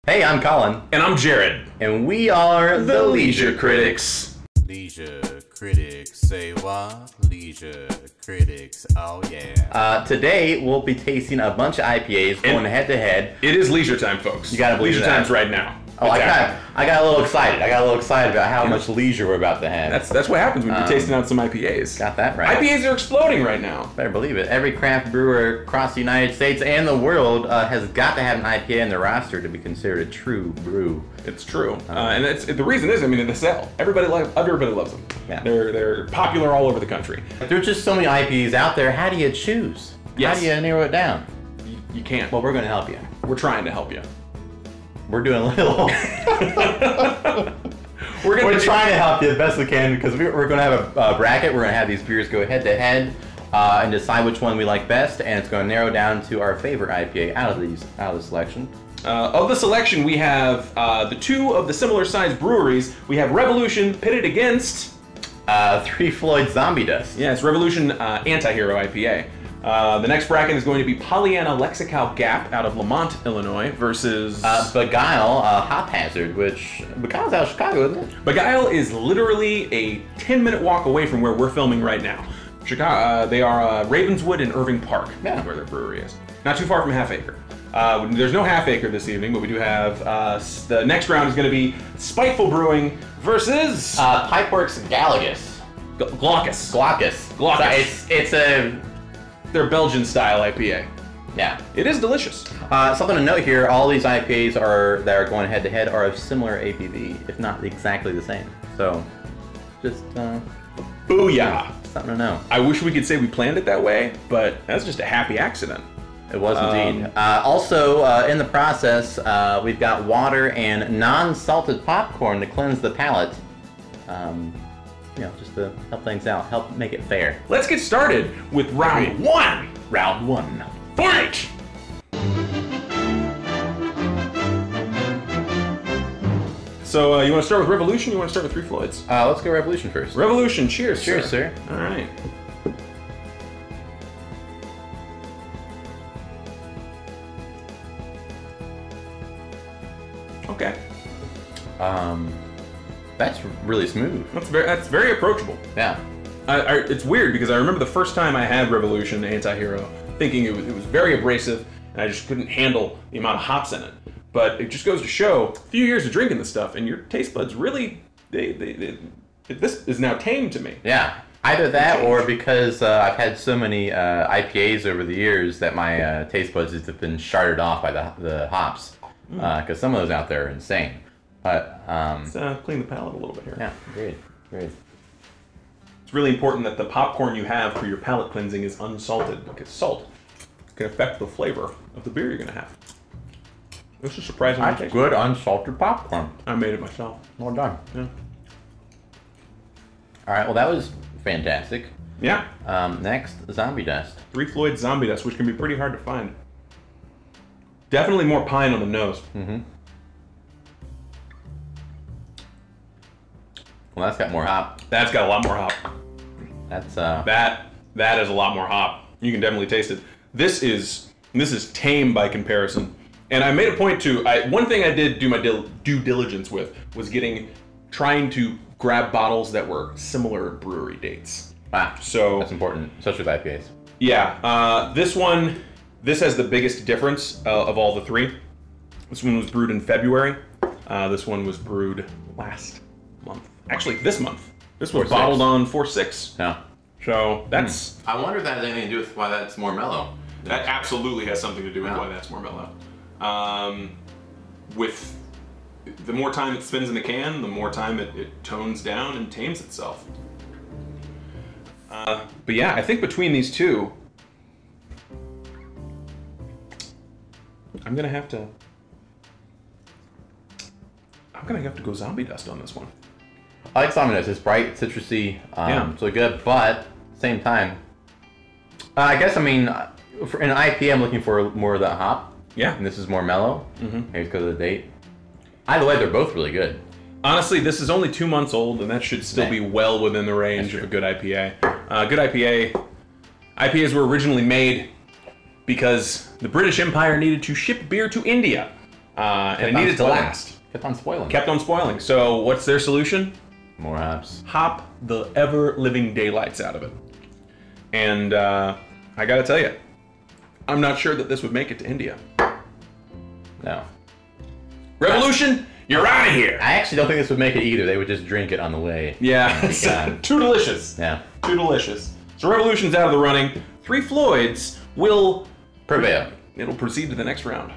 Hey, I'm Colin. And I'm Jared. And we are the Leisure Critics. Leisure Critics, say what? Leisure Critics, oh yeah. Today, we'll be tasting a bunch of IPAs going head to head. It is leisure time, folks. You gotta believe leisure that. time's right now. Oh, I got a little excited. I got a little excited about how much leisure we're about to have. That's what happens when you're tasting out some IPAs. Got that right. IPAs are exploding right now. Better believe it. Every craft brewer across the United States and the world has got to have an IPA in their roster to be considered a true brew. It's true, and the reason is, I mean, they sell. Everybody loves them. Yeah. They're popular all over the country. There's just so many IPAs out there. How do you choose? Yes. How do you narrow it down? You can't. Well, we're going to help you. We're trying to help you. We're doing a little. We're trying to help you the best we can because we're going to have a bracket. We're going to have these beers go head to head and decide which one we like best, and it's going to narrow down to our favorite IPA out of the selection. Of the selection, we have the two of the similar sized breweries. We have Revolution pitted against 3 Floyd Zombie Dust. Yes, Revolution Anti-Hero IPA. The next bracket is going to be Pollyanna Lexical Gap out of Lamont, Illinois versus Beguile Hop Hazard, which Beguile's out of Chicago, isn't it? Beguile is literally a 10-minute walk away from where we're filming right now. Chicago, they are Ravenswood and Irving Park, where their brewery is. Not too far from Half Acre. There's no Half Acre this evening, but we do have the next round is going to be Spiteful Brewing versus Pipeworks Galagus. Glaucus. It's a... They're Belgian-style IPA. Yeah. It is delicious. Something to note here, all these IPAs that are going head-to-head are of similar ABV, if not exactly the same. So, just, booyah! Something to know. I wish we could say we planned it that way, but that's just a happy accident. It was indeed. Also, in the process, we've got water and non-salted popcorn to cleanse the palate. Just to help things out, help make it fair. Let's get started with round one. Round one. Fight! So, you want to start with Revolution or you want to start with 3 Floyds? Let's go Revolution first. Revolution, cheers, Cheers, sir. All right. Okay. That's really smooth. That's very approachable. Yeah. It's weird because I remember the first time I had Revolution Anti-Hero, thinking it was very abrasive, and I just couldn't handle the amount of hops in it. But it just goes to show, a few years of drinking this stuff, and your taste buds really, this is now tame to me. Yeah. Either that or because I've had so many IPAs over the years that my taste buds have been sharded off by the hops. Because some of those out there are insane. But let's clean the palate a little bit here. Yeah, great. It's really important that the popcorn you have for your palate cleansing is unsalted, because salt can affect the flavor of the beer you're going to have. This is surprisingly tasty. Good unsalted popcorn. I made it myself. Well done. Yeah. All right, well that was fantastic. Yeah. Next, Zombie Dust. 3 Floyd Zombie Dust, which can be pretty hard to find. Definitely more pine on the nose. Mm-hmm. Well, that's got more hop. That's got a lot more hop. That's that is a lot more hop. You can definitely taste it. This is tame by comparison. And I made a point to one thing I did do my due diligence with was trying to grab bottles that were similar brewery dates. So that's important, especially with IPAs. Yeah, this has the biggest difference of all the 3. This one was brewed in February. This one was brewed last month. Actually, this month. This was bottled on 4/6. Yeah. So that's... I wonder if that has anything to do with why that's more mellow. That absolutely has something to do with why that's more mellow. With the more time it spends in the can, the more time it tones down and tames itself. But yeah, I think between these two, I'm gonna have to go Zombie Dust on this one. I like Zombie Dust. It's bright, citrusy, it's really good, but same time, I guess, I mean, for an IPA, I'm looking for more of the hop. Yeah. And this is more mellow. Maybe because of the date. Either way, they're both really good. Honestly, this is only 2 months old, and that should still be well within the range of a good IPA. IPAs were originally made because the British Empire needed to ship beer to India. and it needed to last. Kept on spoiling. Kept on spoiling. So what's their solution? More hops. Hop the ever-living daylights out of it. And I gotta tell you, I'm not sure that this would make it to India. No. Revolution, you're out of here. I actually don't think this would make it either. They would just drink it on the way. Yeah, too delicious. Yeah. Too delicious. So Revolution's out of the running. Three Floyds will prevail. It'll proceed to the next round.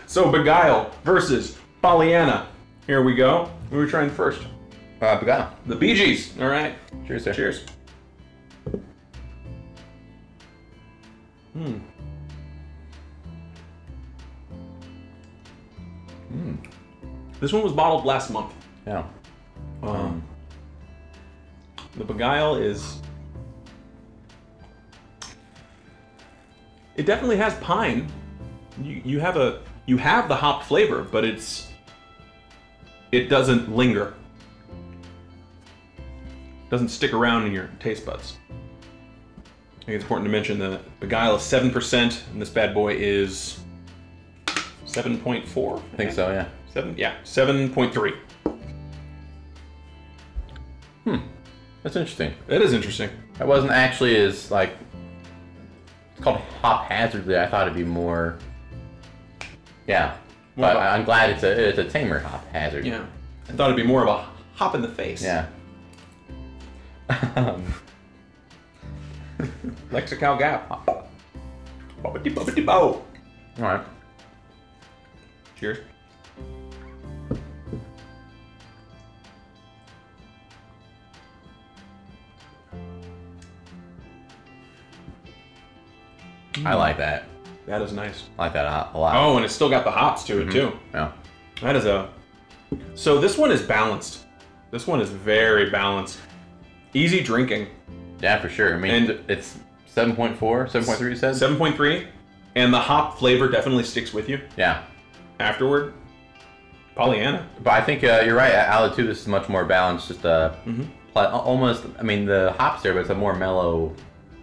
So Beguile versus Pollyanna. Here we go. Who are we trying first? Beguile. The Bee Gees. All right. Cheers, sir. Cheers. This one was bottled last month. Yeah. The Beguile is... It definitely has pine. You have the hop flavor, but it doesn't linger. It doesn't stick around in your taste buds. I think it's important to mention that Beguile is 7%, and this bad boy is 7.4. I think so, yeah. 7.3. That's interesting. That is interesting. That wasn't actually as, like, it's called hop hazardly. I thought it'd be more, yeah. But I'm glad it's a tamer hop hazard. Yeah. I thought it'd be more of a hop in the face. Yeah. Lexical gap. Bow. Alright. Cheers. I like that. That is nice. I like that a lot. Oh, and it's still got the hops to it too. Yeah. That is a... So this one is balanced. This one is very balanced. Easy drinking. Yeah, for sure. I mean, it's 7.4, 7.3 you said? 7.3. And the hop flavor definitely sticks with you. Yeah. Afterward. Pollyanna. But I think you're right. Out of the two, this is much more balanced. Just almost, I mean, the hops there, but it's a more mellow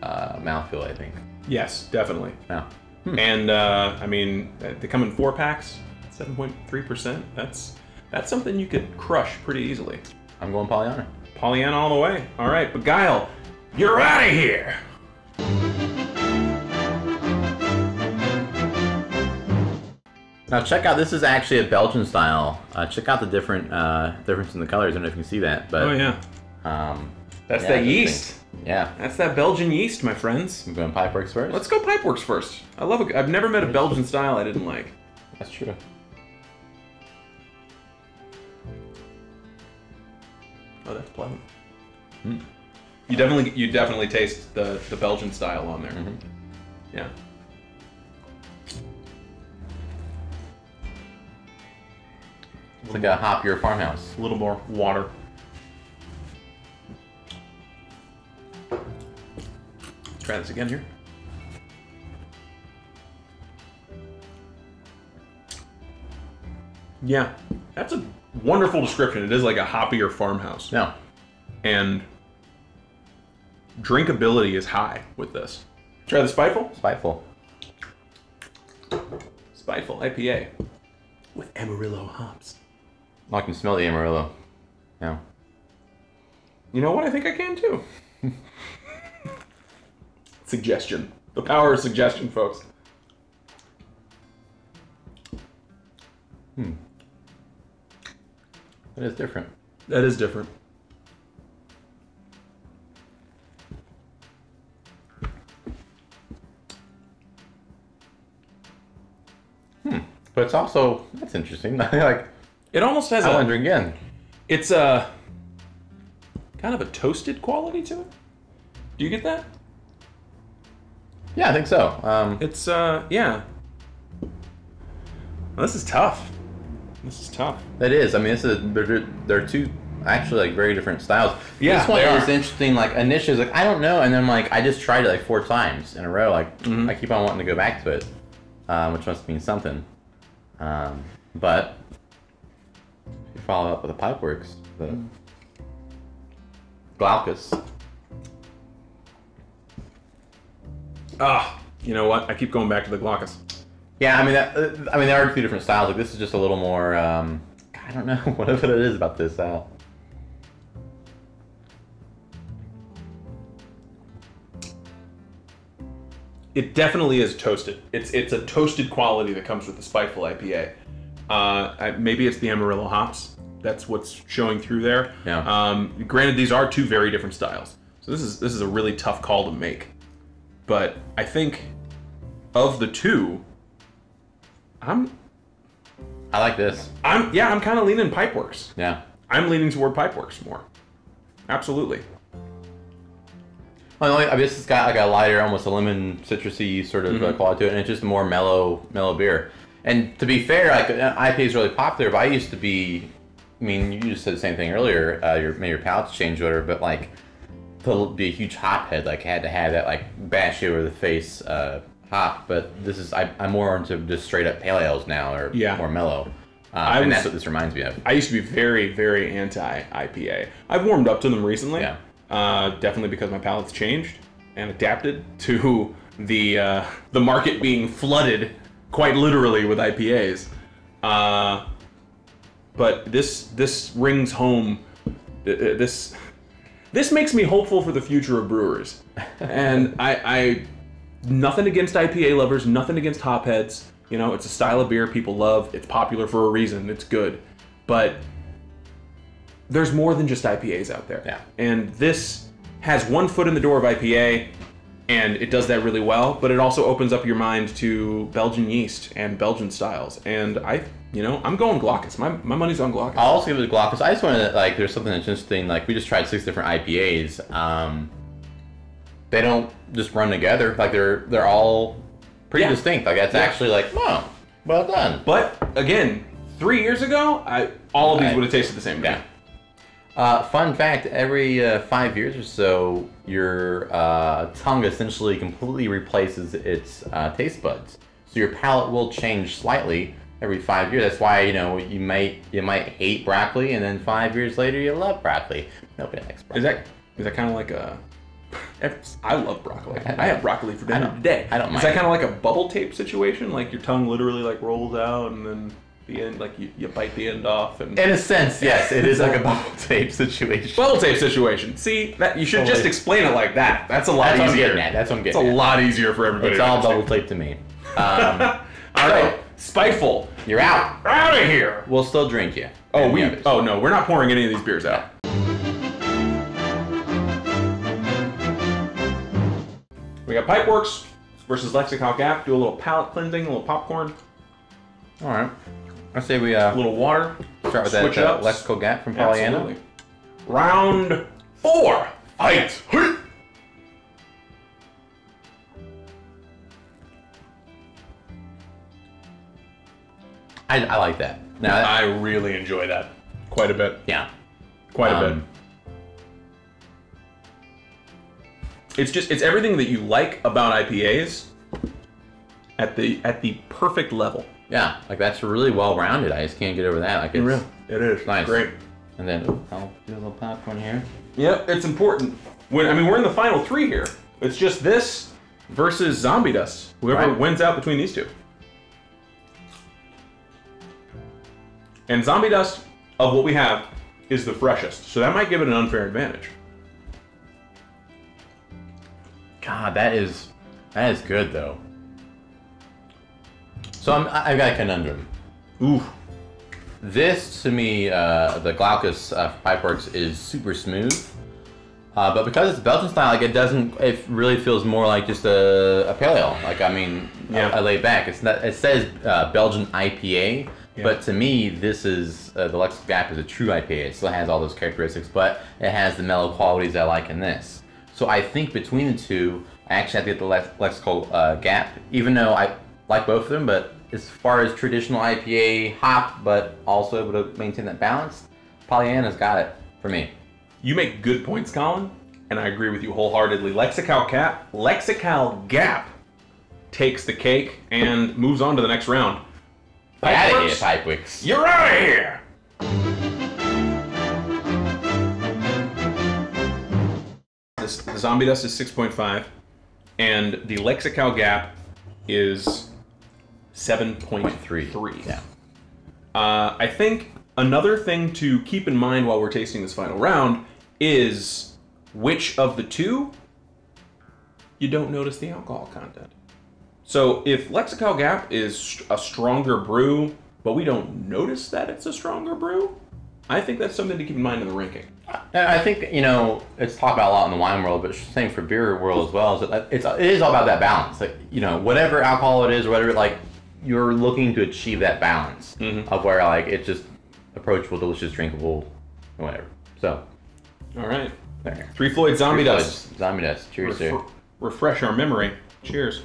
mouthfeel, I think. Yes, definitely. Yeah. And I mean, they come in 4-packs. 7.3%. That's something you could crush pretty easily. I'm going Pollyanna. Pollyanna all the way. All right, Beguile, you're out of here. Now check out, this is actually a Belgian style. Check out the different difference in the colors. I don't know if you can see that, but oh yeah, that's that yeast. Yeah, that's that Belgian yeast, my friends. I'm going Pipeworks first. Let's go Pipeworks first. I love it. I've never met a Belgian style I didn't like. That's true. Oh, that's pleasant. You definitely taste the Belgian style on there. Yeah. It's like a hoppier farmhouse. A little more water. Let's try this again here. Yeah, that's a wonderful description. It is like a hoppier farmhouse. Yeah. And drinkability is high with this. Try the Spiteful? Spiteful. Spiteful IPA with Amarillo hops. I can smell the Amarillo. Yeah. You know what? I think I can too. Suggestion. The power of suggestion, folks. That is different. That is different. But it's also, that's interesting. Like, it almost has I wonder again. It's a kind of a toasted quality to it. Do you get that? Yeah, I think so. It's yeah. Well, this is tough. This is tough. That is. I mean, they're two actually like very different styles. Yeah, this one is interesting. Like initially, like I don't know, and then like I just tried it like 4 times in a row. Like I keep on wanting to go back to it, which must mean something. But if you follow up with the Pipeworks, the Glaucus. Ah, You know what? I keep going back to the Glaucus. Yeah, I mean, there are two different styles. Like this is just a little more. I don't know what it is about this style. It definitely is toasted. It's a toasted quality that comes with the Spiteful IPA. Maybe it's the Amarillo hops. That's what's showing through there. Yeah. Granted, these are two very different styles, so this is a really tough call to make. But I think of the two, I like this. I'm kind of leaning Pipeworks. Yeah. I'm leaning toward Pipeworks more. Absolutely. Well, I guess it's got like a lighter, almost a lemon citrusy sort of quality to it, and it's just a more mellow beer. And to be fair, like IPA is really popular, but I used to be. I mean, you just said the same thing earlier. Your palate's changed, whatever. But like, to be a huge hop head, like had to have that like bash you over the face hop. But this is I'm more into just straight up pale ales now, or more mellow. And that's what this reminds me of. I used to be very, very anti IPA. I've warmed up to them recently. Yeah. Definitely because my palate's changed and adapted to the market being flooded quite literally with IPAs. But this rings home. This makes me hopeful for the future of brewers. And I nothing against IPA lovers, nothing against hopheads. You know, it's a style of beer people love. It's popular for a reason. It's good. But there's more than just IPAs out there. Yeah. And this has one foot in the door of IPA, and it does that really well, but it also opens up your mind to Belgian yeast and Belgian styles. And I'm going Glaucus. My money's on Glaucus. I'll also give it a Glaucus. I just wanted to, like, there's something that's interesting. Like, we just tried 6 different IPAs. They don't just run together. Like, they're all pretty distinct. Like, that's actually like, wow, well done. But, again, 3 years ago, all of these would have tasted the same. Yeah. Fun fact, every 5 years or so, your tongue essentially completely replaces its taste buds. So your palate will change slightly every 5 years. That's why, you might hate broccoli, and then 5 years later you love broccoli. Nobody likes broccoli. Is that kind of like a... I love broccoli. I have broccoli for dinner today. I don't mind. Is that kind of like a bubble tape situation? Like your tongue literally like rolls out and then the end, like you bite the end off? And in a sense, yes, it is like a bubble tape situation. Bubble tape situation. See, that you should just explain it like that. That's a lot easier. That's what I'm getting at. It's a lot easier for everybody. It's all bubble tape to me. All right, Spiteful, you're out. Out of here. We'll still drink you. Oh, no, we're not pouring any of these beers out. We got Pipeworks versus Lexical Gap. Do a little palate cleansing, a little popcorn. All right. I say we a little water. Start with that Lexical Gap from Pollyanna. Absolutely. Round 4. Fight. I like that. Now I really enjoy that quite a bit. Yeah. Quite a bit. It's everything that you like about IPAs at the perfect level. Yeah, like that's really well rounded. I just can't get over that. Like it is nice. Great. And then I'll do a little popcorn here. Yep, it's important. We're in the final 3 here. It's just this versus Zombie Dust. Whoever wins out between these two. And Zombie Dust, of what we have, is the freshest. So that might give it an unfair advantage. God, that is good though. So I've got a conundrum. Ooh. This to me, the Glaucus Pipeworks is super smooth, but because it's Belgian style, like it really feels more like just a pale ale. Like I lay back. It says Belgian IPA. Yeah. But to me, this is the Lexical Gap is a true IPA. It still has all those characteristics, but it has the mellow qualities I like in this. So I think between the two, I actually have to get the Lexical Gap, even though I like both of them. But as far as traditional IPA hop, but also able to maintain that balance, Pollyanna's got it for me. You make good points, Colin, and I agree with you wholeheartedly. Lexical Gap takes the cake and moves on to the next round. Get out of here, Pipeworks. You're out of here! The Zombie Dust is 6.5, and the Lexicol Gap is 7.3. Yeah. I think another thing to keep in mind while we're tasting this final round is which of the two you don't notice the alcohol content. So if Lexicol Gap is a stronger brew, but we don't notice that it's a stronger brew, I think that's something to keep in mind in the ranking. I think, it's talked about a lot in the wine world, but same for beer world as well. Is that it is all about that balance. Like, whatever alcohol it is, or whatever, like, you're looking to achieve that balance of where, like, it's just approachable, delicious, drinkable, whatever. So. All right. There. Three Floyd Zombie Dust. Zombie Dust. Cheers, sir. Refresh our memory. Cheers.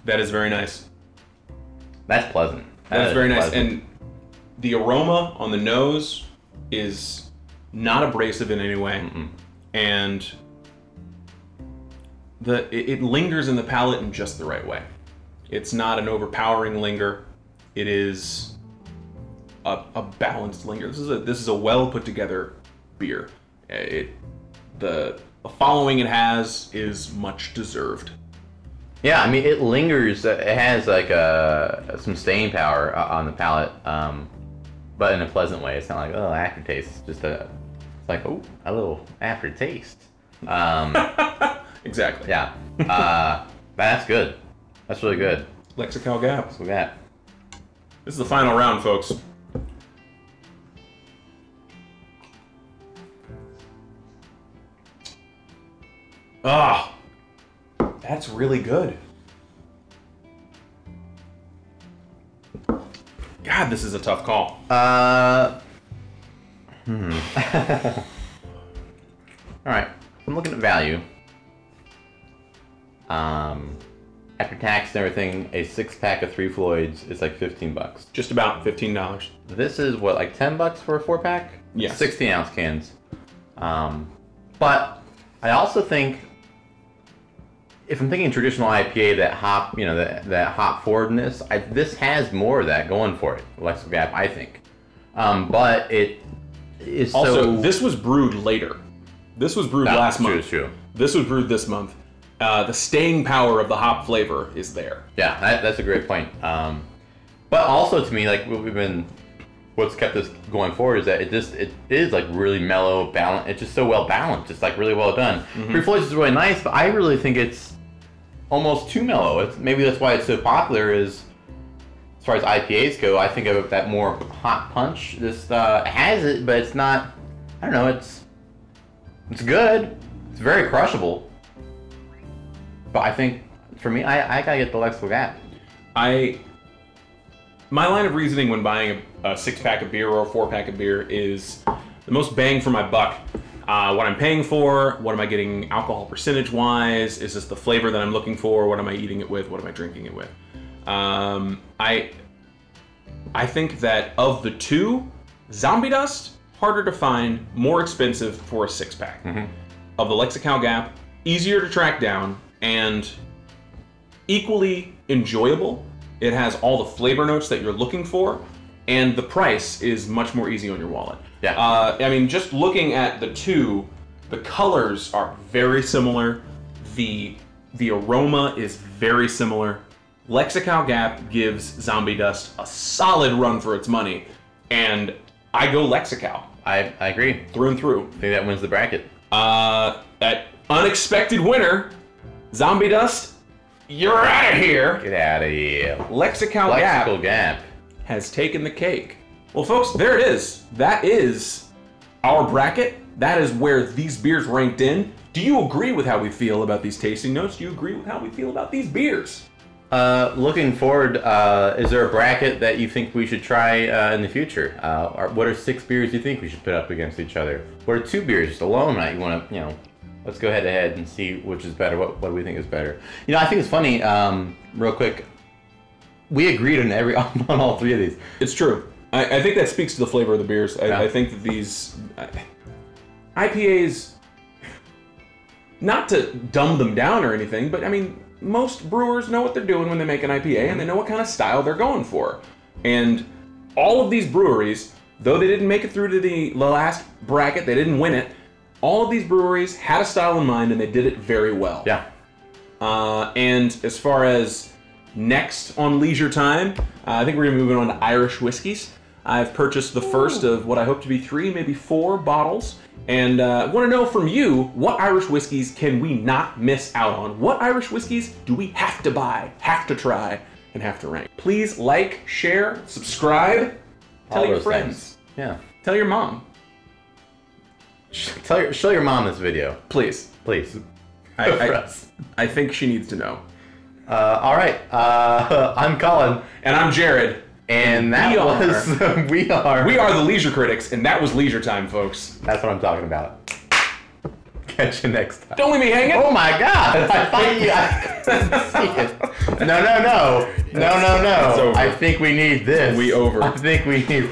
That is very nice. That's pleasant. That's very nice. And the aroma on the nose is not abrasive in any way. And it lingers in the palate in just the right way. It's not an overpowering linger. It is a balanced linger. This is a well put together beer. The following it has is much deserved. Yeah, I mean, it lingers. It has like some staying power on the palate, but in a pleasant way. It's not like, oh, aftertaste. It's just it's like, oh, a little aftertaste. Exactly. Yeah. That's good. That's really good. Lexicol Gap. That's what we got. This is the final round, folks. Ah, that's really good. God, this is a tough call. All right. I'm looking at value. After tax and everything, a 6-pack of 3 Floyds is like $15. Just about $15. This is what, like $10 for a 4-pack? Yeah. 16-ounce cans. But I also think, if I'm thinking traditional IPA, that hop, that hop forwardness, this has more of that going for it. Lexicol Gap, I think. But it is also, this was brewed later. This was brewed last month. True. This was brewed this month. The staying power of the hop flavor is there. Yeah, that's a great point. But also to me, like what's kept this going forward is that it is like really mellow, balanced. It's just so well balanced. It's like really well done. 3 Floyds is really nice, but I really think it's almost too mellow. Maybe that's why it's so popular. Is as far as IPAs go, I think of that more hot punch. This has it, but it's not. I don't know. It's good. It's very crushable. But I think, for me, I gotta get the Lexicol Gap. My line of reasoning when buying a 6-pack of beer or a 4-pack of beer is the most bang for my buck. What I'm paying for, what am I getting alcohol percentage-wise? Is this the flavor that I'm looking for? What am I eating it with? What am I drinking it with? I think that of the two, Zombie Dust, harder to find, more expensive for a 6-pack. Of the Lexicol Gap, easier to track down, and equally enjoyable. It has all the flavor notes that you're looking for, and the price is much more easy on your wallet. Yeah. I mean, just looking at the two, the colors are very similar. The aroma is very similar. Lexicol Gap gives Zombie Dust a solid run for its money, and I go Lexicol. I agree. Through and through. I think that wins the bracket. That unexpected winner, Zombie Dust, you're out of here. Get out of here. Lexicol Gap has taken the cake. Well, folks, there it is. That is our bracket. That is where these beers ranked in. Do you agree with how we feel about these tasting notes? Do you agree with how we feel about these beers? Looking forward, is there a bracket that you think we should try in the future? What are 6 beers you think we should put up against each other? What are 2 beers just alone that you want to, let's go head to head and see which is better. What do we think is better? I think it's funny. Real quick, we agreed on all 3 of these. It's true. I think that speaks to the flavor of the beers. I think that these IPAs, not to dumb them down or anything, but I mean, most brewers know what they're doing when they make an IPA, and they know what kind of style they're going for. And all of these breweries though they didn't make it through to the last bracket, they didn't win it, all of these breweries had a style in mind and they did it very well. Yeah. And as far as next on Leisure Time, I think we're going to move on to Irish whiskeys. I've purchased the first of what I hope to be 3, maybe 4 bottles. And I want to know from you, what Irish whiskeys can we not miss out on? What Irish whiskeys do we have to buy, have to try, and have to rank? Please like, share, subscribe, tell your friends. Yeah. Tell your mom. Show your mom this video. Please. Please. I think she needs to know. All right. I'm Colin. And I'm Jerrod. And we are the Leisure Critics, and that was Leisure Time, folks. That's what I'm talking about. Catch you next time. Don't leave me hanging. Oh my God! I thought I couldn't see it. No. It's over. I think we need this. I think we need.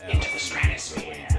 Into the stratosphere.